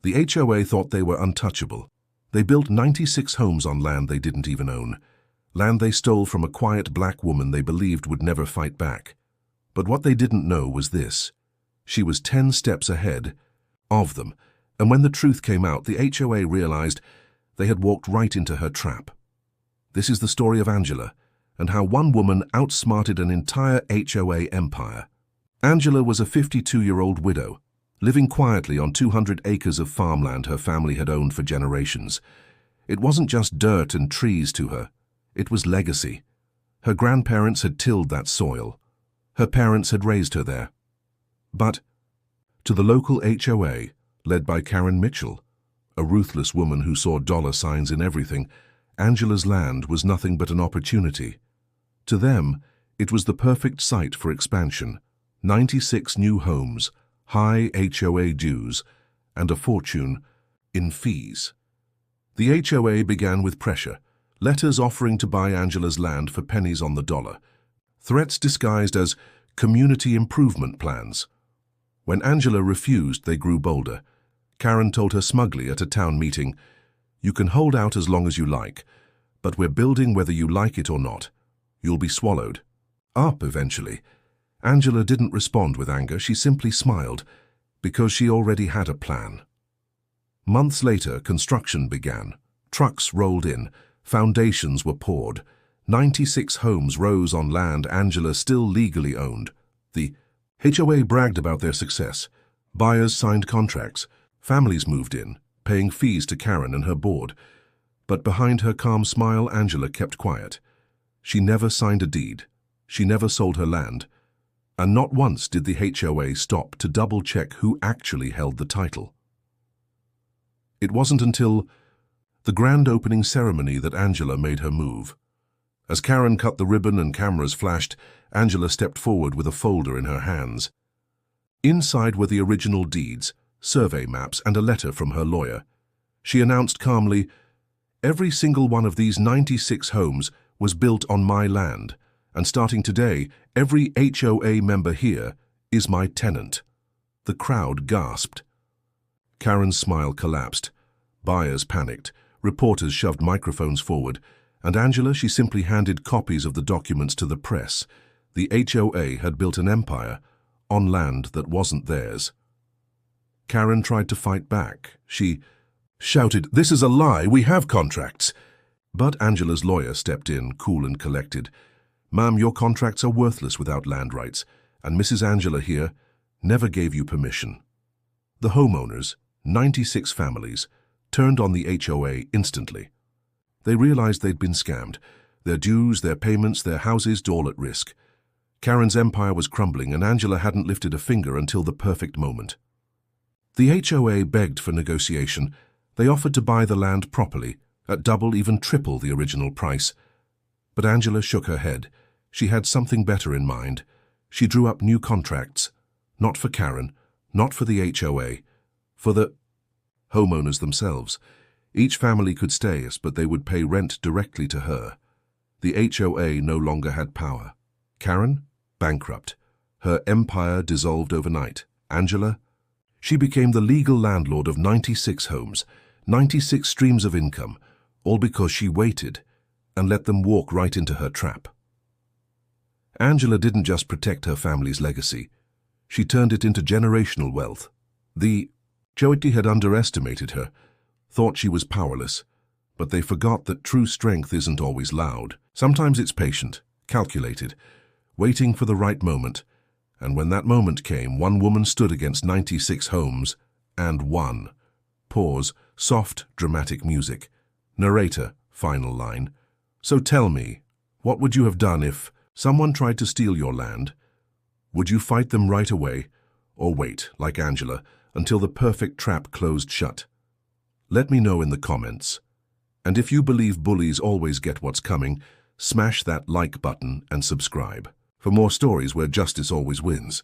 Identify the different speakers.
Speaker 1: The HOA thought they were untouchable. They built 96 homes on land they didn't even own, land they stole from a quiet black woman they believed would never fight back. But what they didn't know was this: she was 10 steps ahead of them, and when the truth came out, the HOA realized they had walked right into her trap. This is the story of Angela, and how one woman outsmarted an entire HOA empire. Angela was a 52-year-old widow, living quietly on 200 acres of farmland her family had owned for generations. It wasn't just dirt and trees to her, it was legacy. Her grandparents had tilled that soil. Her parents had raised her there. But to the local HOA, led by Karen Mitchell, a ruthless woman who saw dollar signs in everything, Angela's land was nothing but an opportunity. To them, it was the perfect site for expansion: 96 new homes, high HOA dues, and a fortune in fees. The HOA began with pressure, letters offering to buy Angela's land for pennies on the dollar, threats disguised as community improvement plans. When Angela refused, they grew bolder. Karen told her smugly at a town meeting, "You can hold out as long as you like, but we're building whether you like it or not. You'll be swallowed up eventually." Angela didn't respond with anger, she simply smiled, because she already had a plan. Months later, construction began. Trucks rolled in, foundations were poured. 96 homes rose on land Angela still legally owned. The HOA bragged about their success. Buyers signed contracts. Families moved in, paying fees to Karen and her board. But behind her calm smile, Angela kept quiet. She never signed a deed. She never sold her land. And not once did the HOA stop to double-check who actually held the title. It wasn't until the grand opening ceremony that Angela made her move. As Karen cut the ribbon and cameras flashed, Angela stepped forward with a folder in her hands. Inside were the original deeds, survey maps, and a letter from her lawyer. She announced calmly, "Every single one of these 96 homes was built on my land, and starting today, every HOA member here is my tenant." The crowd gasped. Karen's smile collapsed. Buyers panicked. Reporters shoved microphones forward. And Angela, she simply handed copies of the documents to the press. The HOA had built an empire on land that wasn't theirs. Karen tried to fight back. She shouted, "This is a lie, we have contracts." But Angela's lawyer stepped in, cool and collected. "Ma'am, your contracts are worthless without land rights, and Mrs. Angela here never gave you permission." The homeowners, 96 families, turned on the HOA instantly. They realized they'd been scammed. Their dues, their payments, their houses, all at risk. Karen's empire was crumbling, and Angela hadn't lifted a finger until the perfect moment. The HOA begged for negotiation. They offered to buy the land properly, at double, even triple the original price. But Angela shook her head. She had something better in mind. She drew up new contracts, not for Karen, not for the HOA, for the homeowners themselves. Each family could stay, but they would pay rent directly to her. The HOA no longer had power. Karen? Bankrupt. Her empire dissolved overnight. Angela? She became the legal landlord of 96 homes, 96 streams of income, all because she waited and let them walk right into her trap. Angela didn't just protect her family's legacy. She turned it into generational wealth. The HOA had underestimated her, thought she was powerless, but they forgot that true strength isn't always loud. Sometimes it's patient, calculated, waiting for the right moment. And when that moment came, one woman stood against 96 homes and won. Pause, soft, dramatic music. Narrator, final line. "So tell me, what would you have done if someone tried to steal your land? Would you fight them right away, or wait, like Angela, until the perfect trap closed shut? Let me know in the comments. And if you believe bullies always get what's coming, smash that like button and subscribe for more stories where justice always wins.